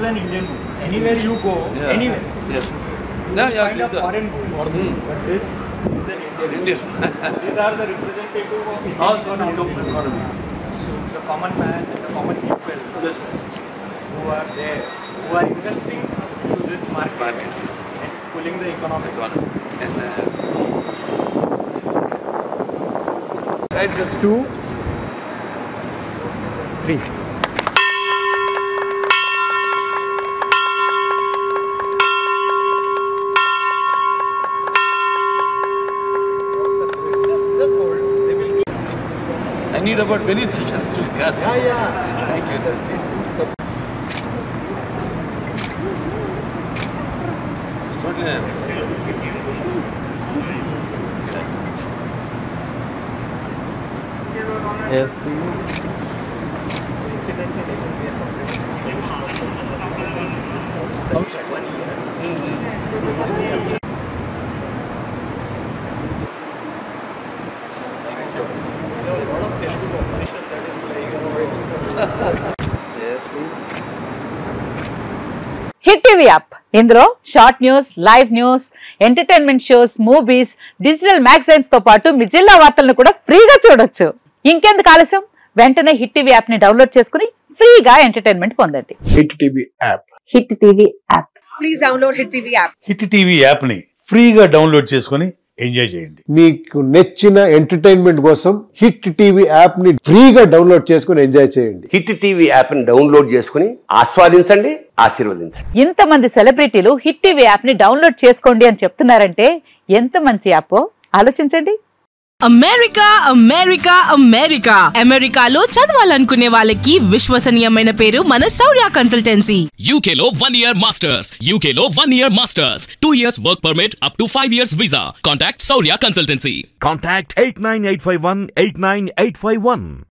an Indian movie. Anywhere you go, anywhere. Yes. You find a foreign movie. But this is an Indian movie. These are the representative of Indian economy. The common man and the common people who are there, who are investing to this market and pulling the economic one. Right, 2, 3. I need about many sessions to get. Yeah. Thank you, sir. Yes. Hit TV app ఇందులో short news, live news, entertainment shows, movies, digital magazines తో పాటు మీ జిల్లా వార్తలను కూడా ఫ్రీగా చూడొచ్చు. ఇంకెందుకు ఆలస్యం, వెంటనే హిట్ టీవీ యాప్ ని డౌన్లోడ్ చేసుకుని ఫ్రీగా ఎంటర్టైన్మెంట్ పొందండి. Hit TV app. Hit TV app. Please download hit TV app. Hit TV app ని ఫ్రీగా డౌన్లోడ్ చేసుకుని ఎంజాయ్ చేయండి. మీకు నచ్చిన ఎంటర్టైన్మెంట్ కోసం హిట్ టీవీ యాప్ ని ఫ్రీగా డౌన్లోడ్ చేసుకుని ఎంజాయ్ చేయండి. హిట్ టీవీ యాప్ ని డౌన్లోడ్ చేసుకుని ఆస్వాదించండి, ఆశీర్వదించండి. ఇంతమంది సెలబ్రిటీలు హిట్ టీవీ యాప్ ని డౌన్లోడ్ చేసుకోండి అని చెప్తున్నారంటే ఎంత మంచి యాప్ ఆలోచించండి. అమెరికా అమెరికా అమెరికా అమెరికాలో చదవాలనుకునే వాళ్ళకి విశ్వసనీయమైన పేరు మన శౌర్య కన్సల్టెన్సీ. UK లో 1 year masters, UK లో 1 year masters, 2 years work permit up to 5 years visa. Contact Saurya Consultancy. Contact 89851 89851.